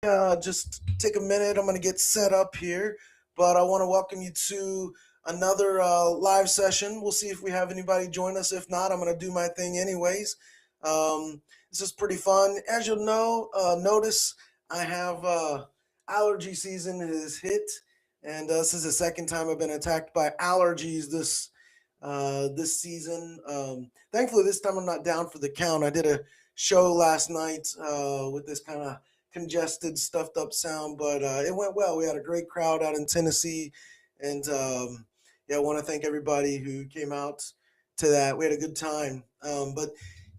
Just take a minute. I'm going to get set up here, but I want to welcome you to another live session. We'll see if we have anybody join us. If not, I'm going to do my thing anyways. This is pretty fun. As you'll know, notice I have allergy season has hit, and this is the second time I've been attacked by allergies this season. Thankfully, this time I'm not down for the count. I did a show last night with this kind of congested, stuffed up sound, but it went well. We had a great crowd out in Tennessee, and yeah, I want to thank everybody who came out to that. We had a good time. But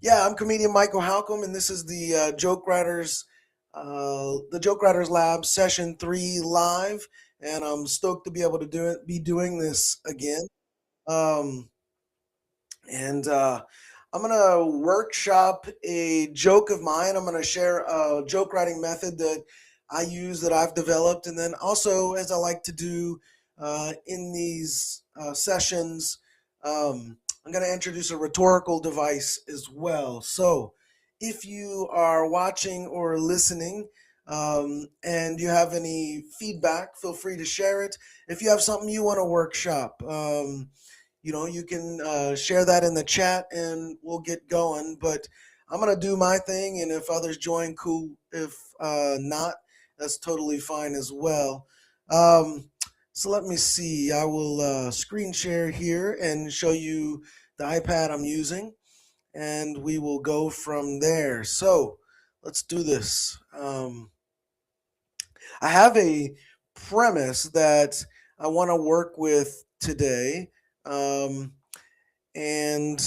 yeah, I'm comedian Michael Halcomb, and this is the Joke Writers Lab Session 3 live, and I'm stoked to be able to be doing this again. Um, and I'm gonna workshop a joke of mine. I'm gonna share a joke writing method that I use that I've developed, and then also, as I like to do in these sessions, I'm gonna introduce a rhetorical device as well. So, if you are watching or listening. And you have any feedback, feel free to share it. If you have something you want to workshop, you can share that in the chat and we'll get going. But I'm going to do my thing, and if others join, cool. If not, that's totally fine as well. Um, so let me see. I will screen share here and show you the iPad I'm using, and we will go from there. So let's do this. I have a premise that I want to work with today. Um, and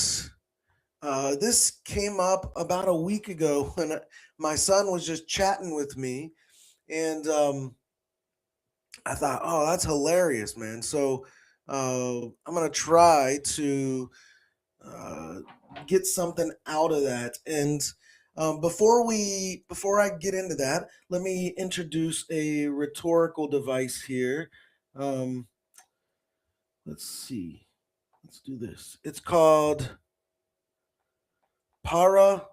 this came up about a week ago when my son was just chatting with me, and I thought, oh, that's hilarious, man. So I'm gonna try to uh, get something out of that. And before I get into that, let me introduce a rhetorical device here. Um, let's see. Let's do this. It's called para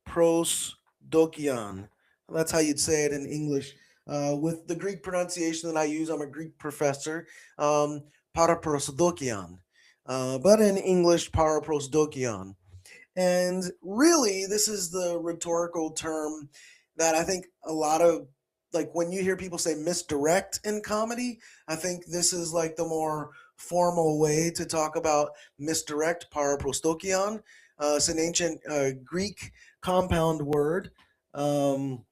prosdokian. That's how you'd say it in English. With the Greek pronunciation that I use, I'm a Greek professor. Para prosdokian. But in English, para prosdokian. And really, this is the rhetorical term that I think a lot of, like, when you hear people say misdirect in comedy, I think this is like the more formal way to talk about misdirect, paraprostokion. It's an ancient Greek compound word. Um,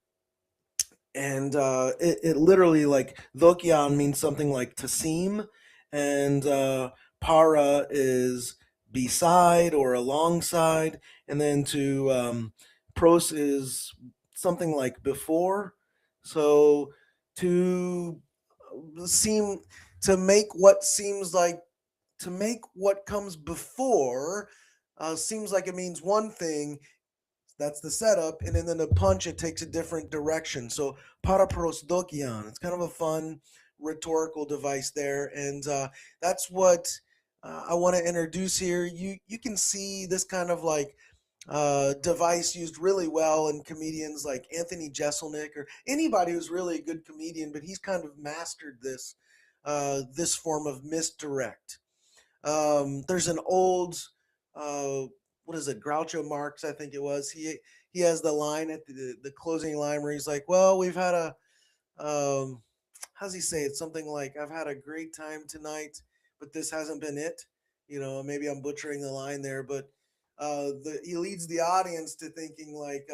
and it literally, like, dokion means something like to seem, and para is beside or alongside, and then to pros is something like before. So to seem to make what seems like to make what comes before seems like it means one thing. That's the setup, and then the punch, it takes a different direction. So paraprosdokian, it's kind of a fun rhetorical device there, and that's what I want to introduce here. You can see this kind of like device used really well in comedians like Anthony Jeselnik or anybody who's really a good comedian, but he's kind of mastered this form of misdirect. There's an old, uh, what is it, Groucho Marx, I think it was. He has the line at the closing line where he's like, "Well, we've had a how's he say it? Something like, I've had a great time tonight, but this hasn't been it." Maybe I'm butchering the line there, but he leads the audience to thinking like,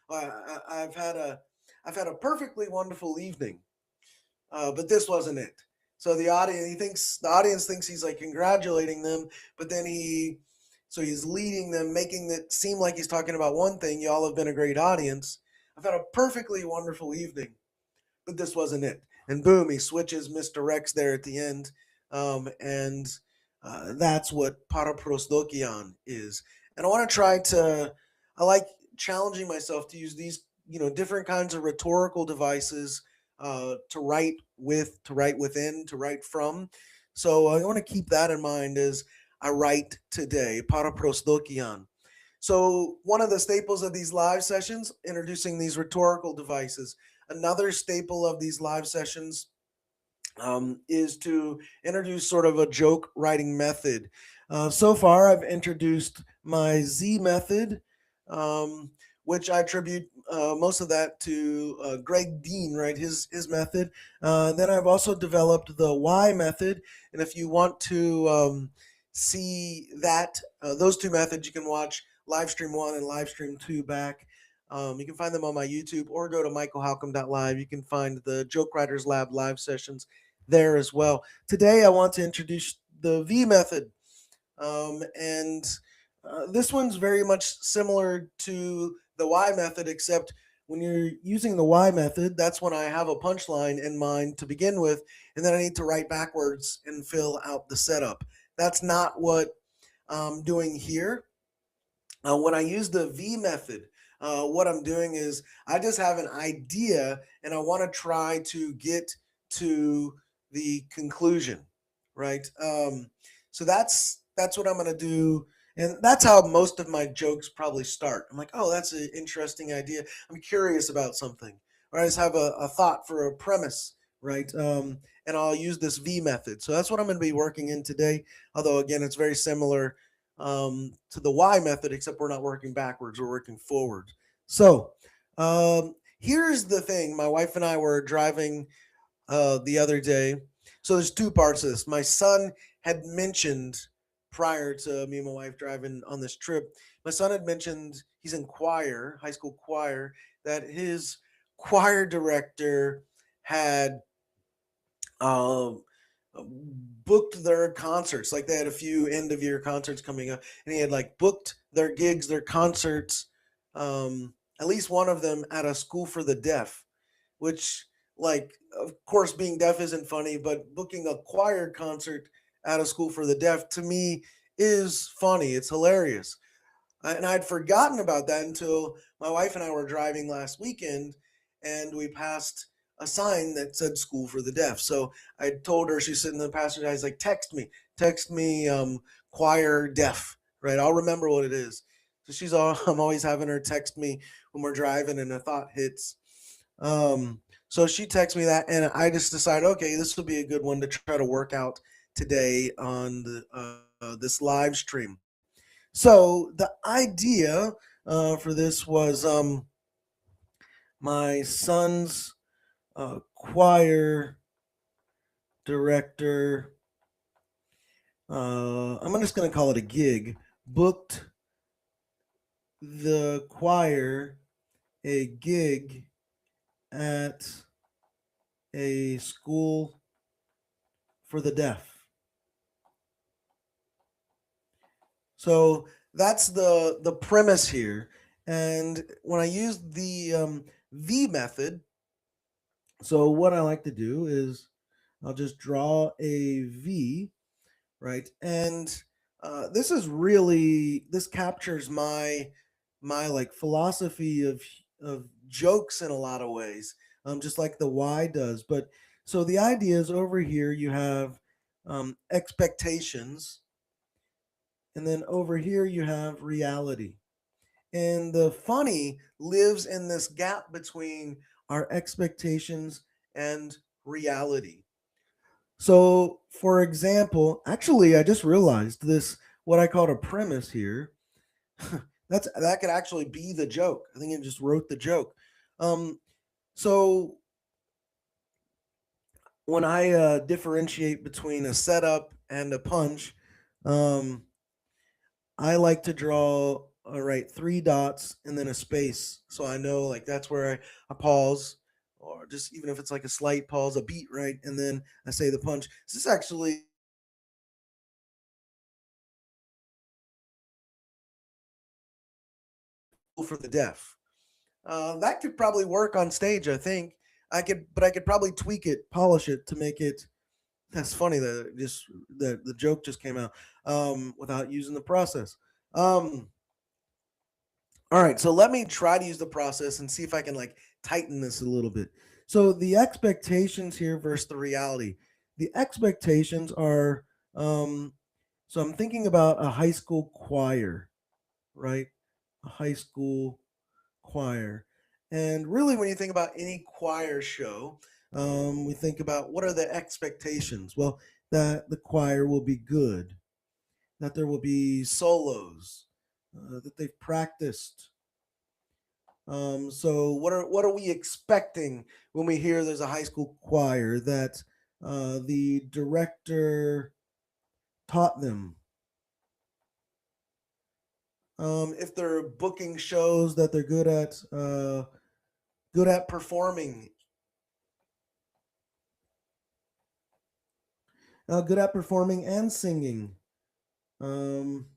I've had a perfectly wonderful evening, but this wasn't it. So the audience thinks he's like congratulating them, but then he's leading them, making it seem like he's talking about one thing. Y'all have been a great audience. I've had a perfectly wonderful evening, but this wasn't it. And boom, he switches, misdirects there at the end, and that's what paraprosdokian is. And I want to try to. I like challenging myself to use these, different kinds of rhetorical devices to write with, to write within, to write from. So I want to keep that in mind as I write today, paraprosdokian. So one of the staples of these live sessions, introducing these rhetorical devices. Another staple of these live sessions is to introduce sort of a joke writing method. So far, I've introduced my Z method, um, which I attribute most of that to Greg Dean, right? His method. Then I've also developed the Y method, and if you want to see that those two methods, you can watch live stream one and live stream two back. You can find them on my YouTube or go to michaelhalcomb.live. You can find the Joke Writers Lab live sessions there as well. Today, I want to introduce the V method. And this one's very much similar to the Y method, except when you're using the Y method, that's when I have a punchline in mind to begin with, and then I need to write backwards and fill out the setup. That's not what I'm doing here. When I use the V method, what I'm doing is I just have an idea and I want to try to get to the conclusion, right? So that's what I'm going to do, and that's how most of my jokes probably start. I'm like, oh, that's an interesting idea. I'm curious about something, or I just have a thought for a premise, right? And I'll use this V method. So that's what I'm going to be working in today. Although again, it's very similar to the Y method, except we're not working backwards, we're working forward. So here's the thing. My wife and I were driving the other day. So there's two parts of this. My son had mentioned prior to me and my wife driving on this trip, my son had mentioned he's in choir, high school choir, that his choir director had um, booked their concerts. Like they had a few end of year concerts coming up, and he had like booked their gigs, their concerts, at least one of them at a school for the deaf, which, like, of course, being deaf isn't funny, but booking a choir concert at a school for the deaf to me is funny. It's hilarious. And I'd forgotten about that until my wife and I were driving last weekend and we passed a sign that said school for the deaf. So I told her, she's sitting in the passenger, I was like, text me choir deaf, right? I'll remember what it is. So I'm always having her text me when we're driving and a thought hits. So she texts me that, and I just decided, okay, this will be a good one to try to work out today on this live stream. So the idea for this was my son's choir director. I'm just going to call it a gig. Booked the choir a gig at a school for the deaf. So that's the premise here. And when I use the V method, so what I like to do is I'll just draw a V, right? And this captures my like philosophy of jokes in a lot of ways, just like the Y does. But so the idea is over here you have expectations, and then over here you have reality. And the funny lives in this gap between our expectations and reality. So, for example, actually, I just realized this what I called a premise here. That could actually be the joke. I think I just wrote the joke. Um, so when I differentiate between a setup and a punch, um, I like to draw, right, three dots and then a space. So I know like that's where I pause, or just even if it's like a slight pause, a beat, right? And then I say the punch. This is actually for the deaf. That could probably work on stage, I think. But I could probably tweak it, polish it to make it. That's funny that the joke just came out without using the process. Um, All right, so let me try to use the process and see if I can like tighten this a little bit. So the expectations here versus the reality. The expectations are so I'm thinking about a high school choir, right? A high school choir. And really, when you think about any choir show, we think about what are the expectations? Well, that the choir will be good, that there will be solos, that they've practiced. So what are we expecting when we hear there's a high school choir that the director taught them? If they're booking shows that they're good at performing, good at performing and singing. Um,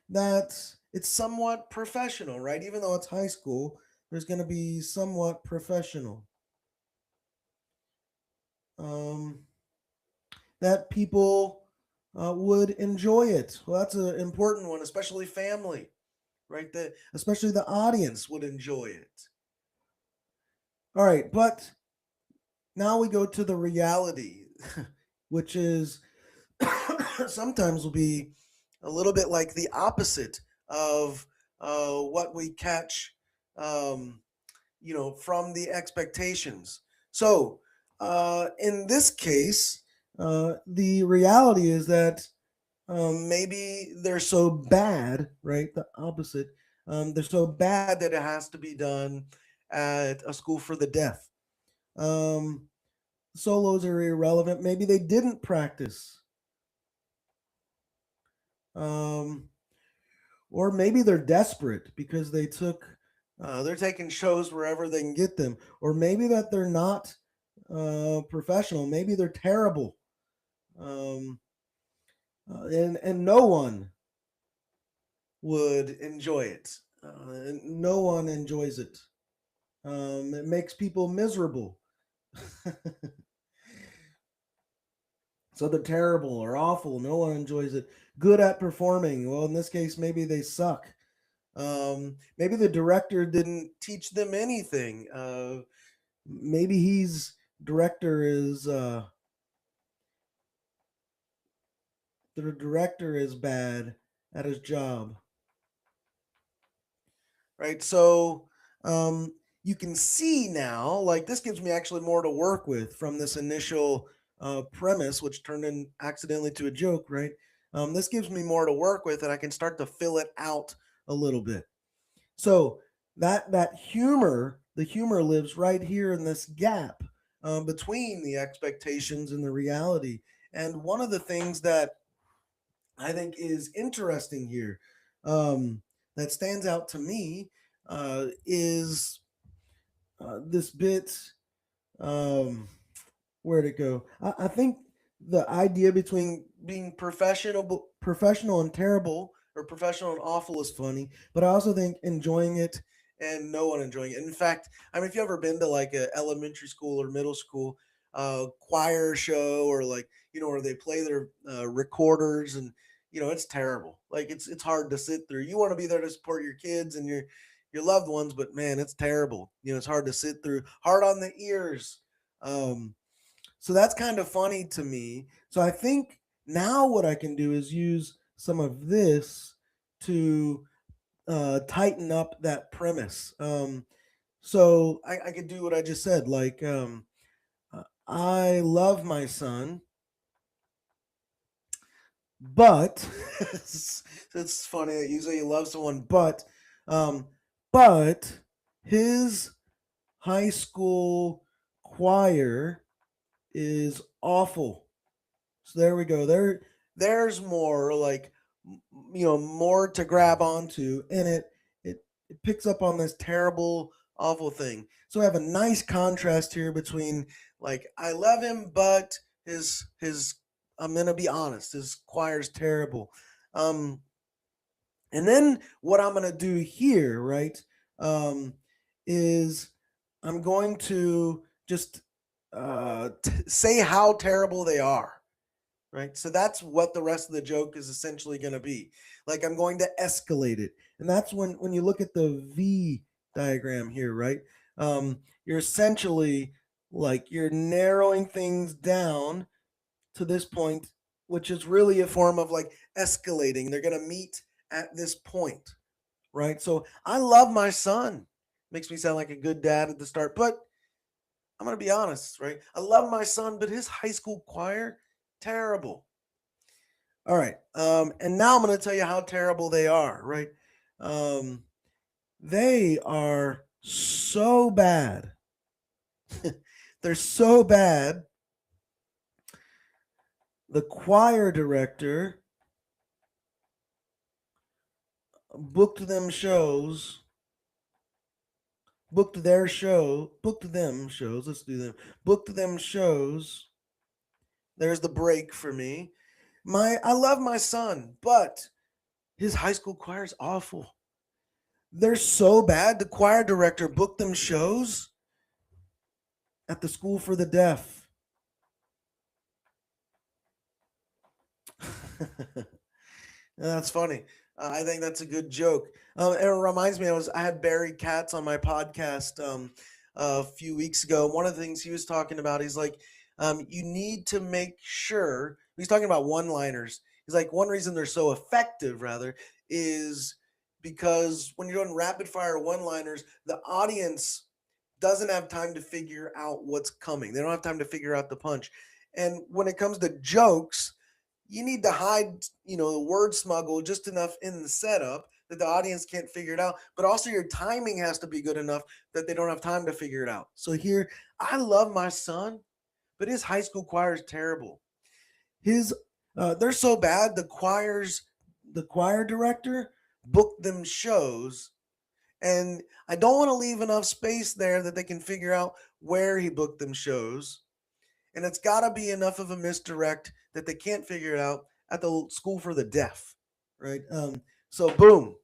that it's somewhat professional, right? Even though it's high school, there's going to be somewhat professional. Um, that people would enjoy it. Well, that's an important one, especially family, right? That especially the audience would enjoy it. All right, but now we go to the reality, which is sometimes will be a little bit like the opposite of what we catch, um, from the expectations. So, in this case, the reality is that maybe they're so bad, right? The opposite. They're so bad that it has to be done at a school for the deaf. Um, Solos are irrelevant. Maybe they didn't practice. Um, or maybe they're desperate because they're taking shows wherever they can get them, or maybe that they're not professional. Maybe they're terrible, um, and no one would enjoy it. No one enjoys it. It makes people miserable. So they're terrible or awful. No one enjoys it. Good at performing. Well, in this case, maybe they suck. Maybe the director didn't teach them anything. Maybe he's director is the director is bad at his job, right? So um, you can see now, like this gives me actually more to work with from this initial premise, which turned in accidentally to a joke, right? This gives me more to work with, and I can start to fill it out a little bit. So that humor, the humor lives right here in this gap between the expectations and the reality. And one of the things that I think is interesting here, that stands out to me, is this bit. Um, Where'd it go? I think the idea between being professional and terrible, or professional and awful, is funny. But I also think enjoying it and no one enjoying it. In fact, I mean, if you ever been to like a elementary school or middle school choir show, or like where they play their recorders, and it's terrible. Like it's hard to sit through. You want to be there to support your kids and your loved ones, but man, it's terrible. It's hard to sit through, hard on the ears. Um, so that's kind of funny to me. So I think now what I can do is use some of this to tighten up that premise. So I could do what I just said. Like, I love my son, but it's funny that you say you love someone, um, but his high school choir is awful. So there we go. There's more like more to grab onto, and it picks up on this terrible, awful thing. So I have a nice contrast here between like I love him, but his I'm gonna be honest, his choir's terrible. Um, and then what I'm gonna do here, right, um, is I'm going to just say how terrible they are, right? So that's what the rest of the joke is essentially going to be. Like I'm going to escalate it, and that's when you look at the V diagram here, right? You're essentially like you're narrowing things down to this point, which is really a form of like escalating. They're going to meet at this point, right? So I love my son. Makes me sound like a good dad at the start, but I'm going to be honest, right? I love my son, but his high school choir, terrible. All right. And now I'm going to tell you how terrible they are, right? Um, they are so bad. They're so bad. The choir director booked them shows, booked them shows. Let's do them. Booked them shows. There's the break for me. I love my son, but his high school choir is awful. They're so bad. The choir director booked them shows at the school for the deaf. That's funny. I think that's a good joke. It reminds me, I had Barry Katz on my podcast a few weeks ago. One of the things he was talking about, he's like, you need to make sure. He's talking about one-liners. He's like, one reason they're so effective, rather, is because when you're doing rapid-fire one-liners, the audience doesn't have time to figure out what's coming. They don't have time to figure out the punch. And when it comes to jokes, you need to hide, the word smuggle just enough in the setup that the audience can't figure it out. But also your timing has to be good enough that they don't have time to figure it out. So here, I love my son, but his high school choir is terrible. His they're so bad. The choir director booked them shows, and I don't want to leave enough space there that they can figure out where he booked them shows. And it's got to be enough of a misdirect that they can't figure it out at the school for the deaf, right? So boom,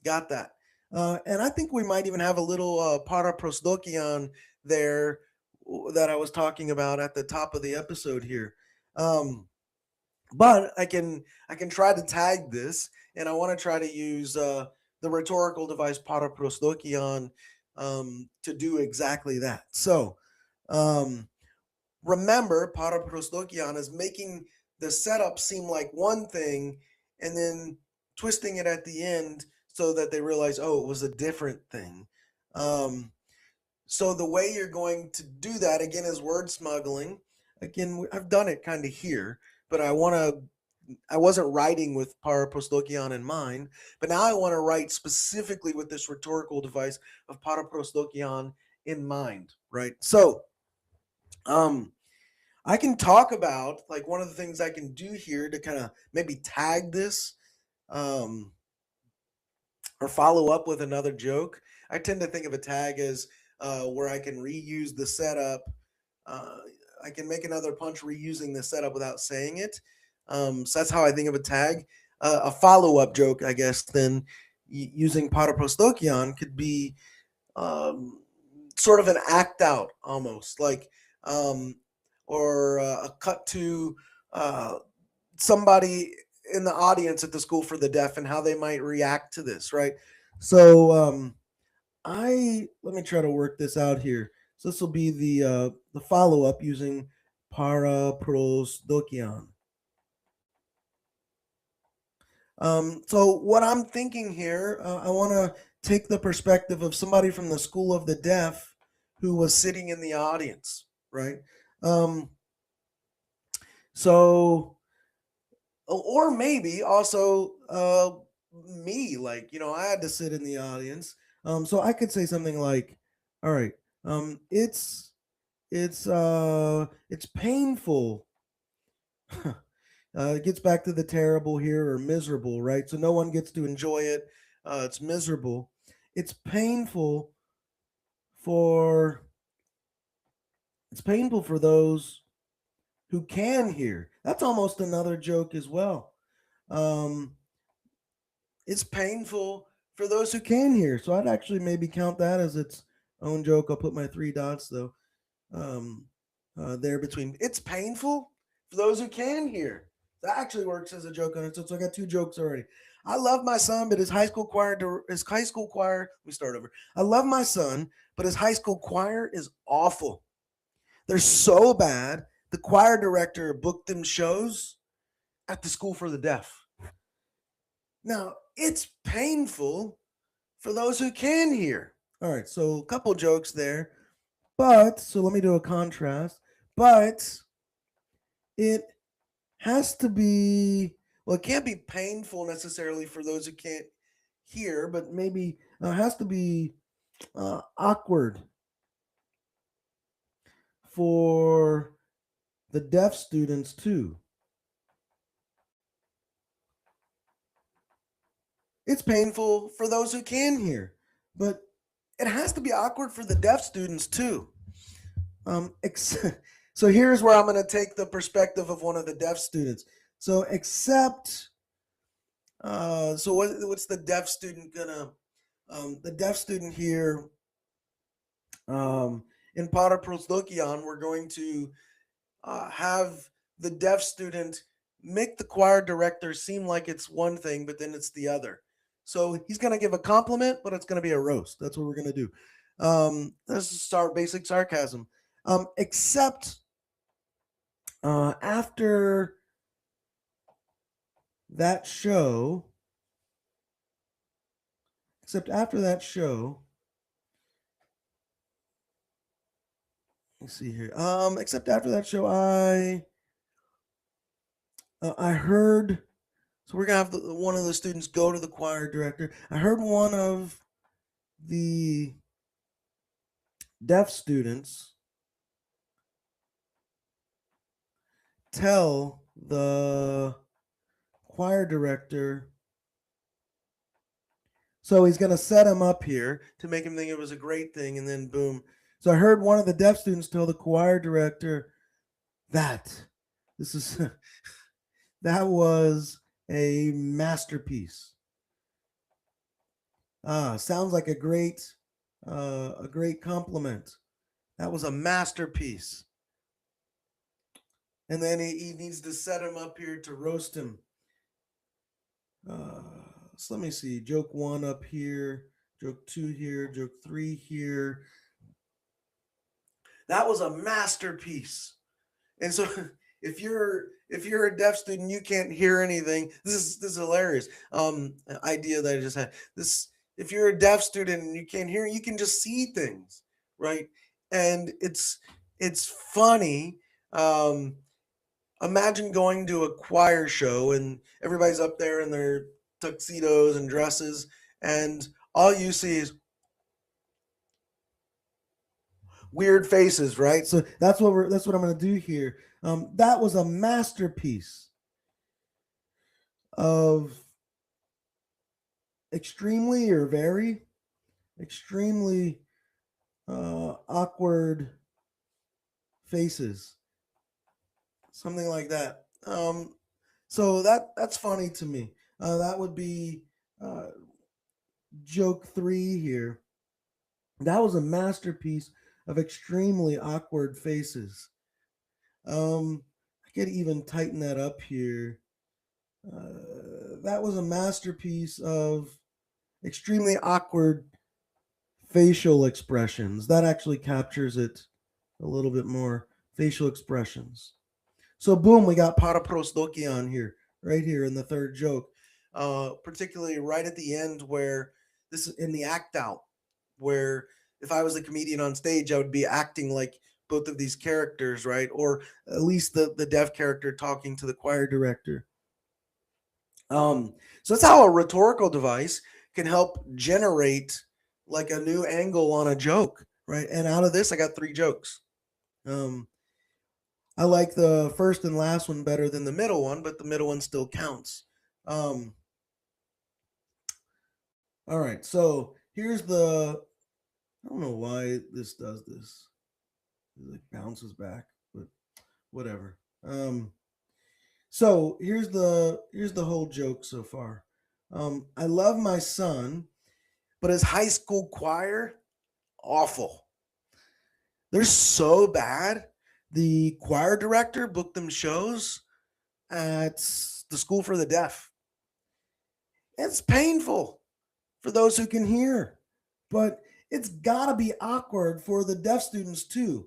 got that. And I think we might even have a little para prosdokian there that I was talking about at the top of the episode here. Um, but I can try to tag this, and I want to try to use the rhetorical device para prosdokian to do exactly that. So um, remember, para prosdokian is making the setup seem like one thing and then twisting it at the end so that they realize, oh, it was a different thing. Um, so the way you're going to do that again is word smuggling. Again, I've done it kind of here, but I wasn't writing with para prosdokian in mind, but now I want to write specifically with this rhetorical device of para prosdokian in mind, right? So, um, I can talk about like one of the things I can do here to kind of maybe tag this um, or follow up with another joke. I tend to think of a tag as where I can reuse the setup. Uh, I can make another punch reusing the setup without saying it. So that's how I think of a tag. A follow up joke, I guess, then using Paraprostokian could be um, sort of an act out almost like um, or a cut to uh, somebody in the audience at the school for the deaf and how they might react to this, right? So I let me try to work this out here. So this will be the follow up using para pros dokian. So what I'm thinking here, I want to take the perspective of somebody from the school of the deaf who was sitting in the audience, right? Um, so or maybe also me, like I had to sit in the audience. So I could say something like, all right, it's painful. It gets back to the terrible here, or miserable, right? So no one gets to enjoy it. It's miserable. It's painful for it's painful for those who can hear. That's almost another joke as well. Um, it's painful for those who can hear. So I'd actually maybe count that as its own joke. I'll put my three dots though um, there between. It's painful for those who can hear. That actually works as a joke on it. So I got two jokes already. I love my son, but his high school choir. Let me start over. I love my son, but his high school choir is awful. They're so bad. The choir director booked them shows at the school for the deaf. Now, it's painful for those who can hear. All right, so a couple jokes there. But, so let me do a contrast. But it has to be, well, it can't be painful necessarily for those who can't hear, but maybe has to be awkward for the deaf students too. It's painful for those who can hear, but it has to be awkward for the deaf students too. Ex- so here's where I'm going to take the perspective of one of the deaf students. So except, what's the deaf student gonna? The deaf student here, um, in Para Prosdokian, we're going to have the deaf student make the choir director seem like it's one thing, but then it's the other. So he's going to give a compliment, but it's going to be a roast. That's what we're going to do. This is our basic sarcasm. Except after that show, except after that show, let's see here. Except after that show, I heard. So we're gonna have one of the students go to the choir director. I heard one of the deaf students tell the choir director. So he's gonna set him up here to make him think it was a great thing, and then boom. So I heard one of the deaf students tell the choir director that this is that was a masterpiece. Sounds like a great compliment. That was a masterpiece. And then he needs to set him up here to roast him. So let me see. Joke one up here, joke two here, joke three here. That was a masterpiece. And so if you're a deaf student, you can't hear anything. This is hilarious. Idea that I just had. This If you're a deaf student and you can't hear, you can just see things, right? And it's funny. Imagine going to a choir show and everybody's up there in their tuxedos and dresses, and all you see is weird faces, right? So that's what I'm going to do here. That was a masterpiece of extremely or very extremely awkward faces, something like that. So that's funny to me. That would be uh, joke three here. That was a masterpiece of extremely awkward faces. I could even tighten that up here. That was a masterpiece of extremely awkward facial expressions. That actually captures it a little bit more. Facial expressions. So boom, we got Paraprosdoki on here, right here in the third joke. Particularly right at the end where this is in the act out, where if I was a comedian on stage, I would be acting like both of these characters, right? Or at least the deaf character talking to the choir director. So that's how a rhetorical device can help generate like a new angle on a joke, right? And out of this, I got three jokes. Um, I like the first and last one better than the middle one, but the middle one still counts. Um, all right, so here's the. I don't know why this does this. It like bounces back, but whatever. So here's the whole joke so far. I love my son, but his high school choir awful. They're so bad. The choir director booked them shows at the school for the deaf. It's painful for those who can hear, but it's gotta be awkward for the deaf students too.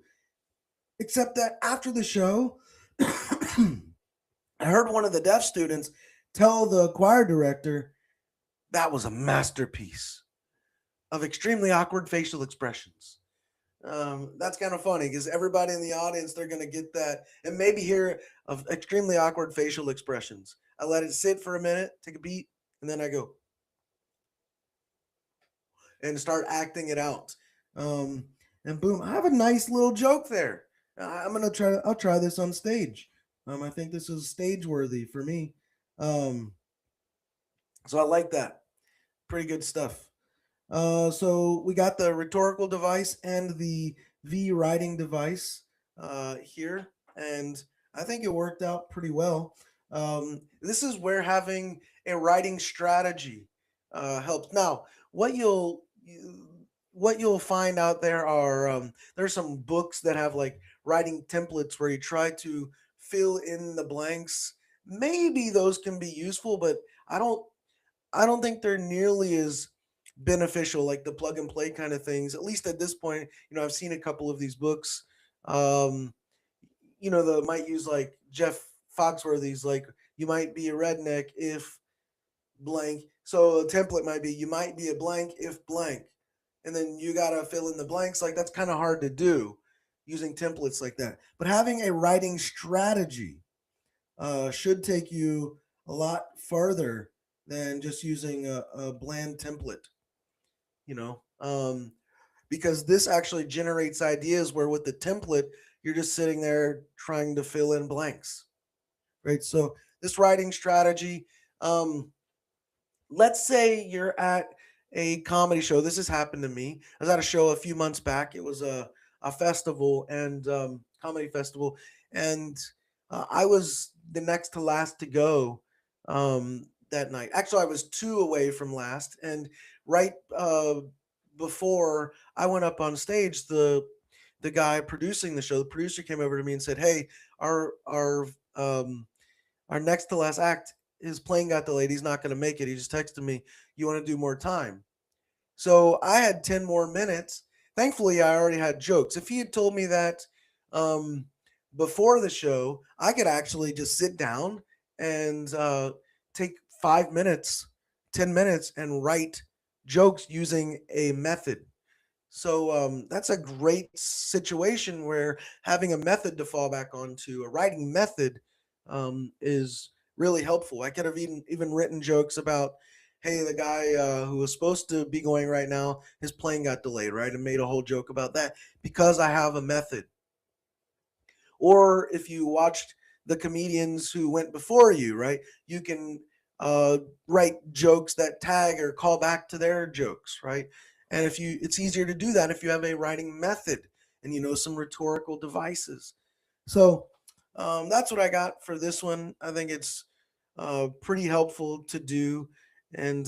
Except that after the show, I heard one of the deaf students tell the choir director that was a masterpiece. of extremely awkward facial expressions. That's kind of funny because everybody in the audience, they're going to get that and maybe hear of extremely awkward facial expressions. I let it sit for a minute, take a beat, and then I go and start acting it out. Um, and boom, I have a nice little joke there. I'm gonna try. I'll try this on stage. I think this is stage worthy for me. Um, so I like that. Pretty good stuff. So we got the rhetorical device and the V writing device here, and I think it worked out pretty well. This is where having a writing strategy helps. Now, what what you'll find out there are there's some books that have like writing templates where you try to fill in the blanks. Maybe those can be useful, but I don't I don't think they're nearly as beneficial like the plug and play kind of things. At least at this point, I've seen a couple of these books. Um, the might use like Jeff Foxworthy's like you might be a redneck if blank. So a template might be you might be a blank if blank. And then you gotta fill in the blanks. Like that's kind of hard to do using templates like that. But having a writing strategy should take you a lot farther than just using a bland template, you know, because this actually generates ideas where with the template, you're just sitting there trying to fill in blanks, right? So this writing strategy, um, let's say you're at a comedy show. This has happened to me. I was at a show a few months back. It was a festival and comedy festival, and I was the next to last to go that night. Actually, I was two away from last, and right before I went up on stage, the guy producing the show, the producer came over to me and said, "Hey, our our um, our next to last act, his plane got delayed. He's not going to make it. He just texted me, you want to do more time?" So I had 10 more minutes. Thankfully, I already had jokes. If he had told me that um, before the show, I could actually just sit down and take 5 minutes, 10 minutes, and write jokes using a method. So that's a great situation where having a method to fall back onto, a writing method, is really helpful. I could have even written jokes about, hey, the guy who was supposed to be going right now, his plane got delayed, right, and made a whole joke about that because I have a method. Or if you watched the comedians who went before you, right, you can uh, write jokes that tag or call back to their jokes, right? And it's easier to do that if you have a writing method and you know some rhetorical devices. So that's what I got for this one. I think it's pretty helpful to do, and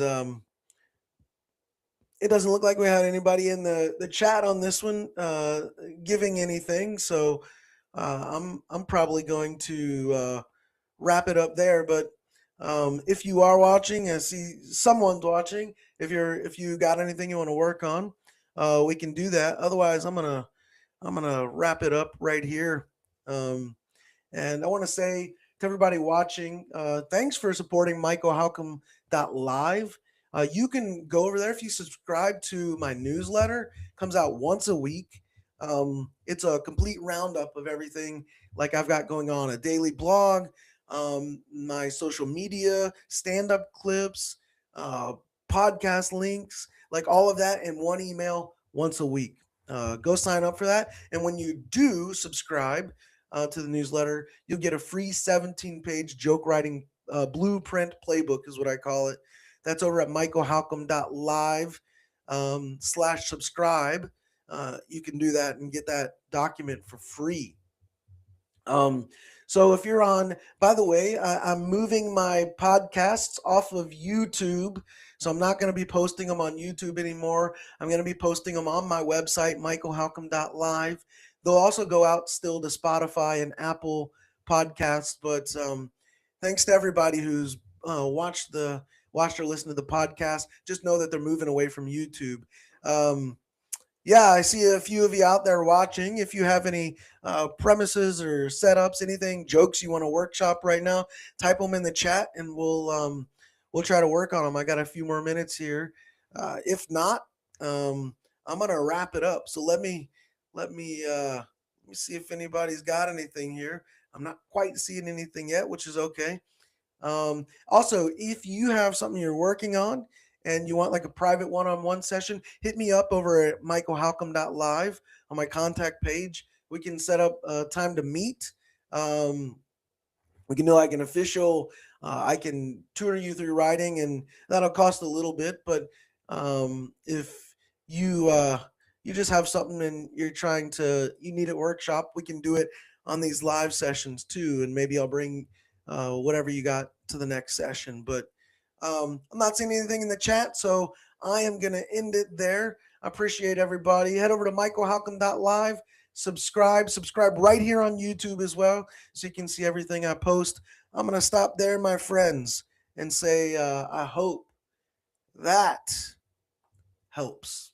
it doesn't look like we had anybody in the chat on this one giving anything. So I'm probably going to wrap it up there. But if you are watching, I see someone's watching. If you got anything you want to work on, we can do that. Otherwise, I'm gonna wrap it up right here. Um, and I want to say to everybody watching, thanks for supporting Michael Halcomb Live. You can go over there if you subscribe to my newsletter. Comes out once a week. It's a complete roundup of everything like I've got going on, a daily blog, my social media, stand-up clips, uh, podcast links, like all of that in one email once a week. Go sign up for that. And when you do subscribe, to the newsletter, you'll get a free 17-page joke writing blueprint playbook, is what I call it. That's over at michaelhalcomb.live slash subscribe. You can do that and get that document for free. Um, so if you're on, by the way, I'm moving my podcasts off of YouTube. So I'm not going to be posting them on YouTube anymore. I'm going to be posting them on my website, michaelhalcomb.live. They'll also go out still to Spotify and Apple podcasts. But thanks to everybody who's watched or listened to the podcast. Just know that they're moving away from YouTube. Yeah, I see a few of you out there watching. If you have any premises or setups, anything, jokes you want to workshop right now, type them in the chat, and we'll try to work on them. I got a few more minutes here. If not, um, I'm gonna wrap it up. So let me see if anybody's got anything here. I'm not quite seeing anything yet, which is okay. Also, if you have something you're working on and you want like a private one-on-one session, hit me up over at michaelhalcomb.live on my contact page. We can set up a time to meet. Um, we can do like an official. I can tutor you through writing, and that'll cost a little bit. But if you just have something and you need a workshop, we can do it on these live sessions too. And maybe I'll bring whatever you got to the next session. But I'm not seeing anything in the chat, so I am gonna end it there. I appreciate everybody. Head over to michaelhalcomb.live. Subscribe right here on YouTube as well, so you can see everything I post. I'm going to stop there, my friends, and say I hope that helps.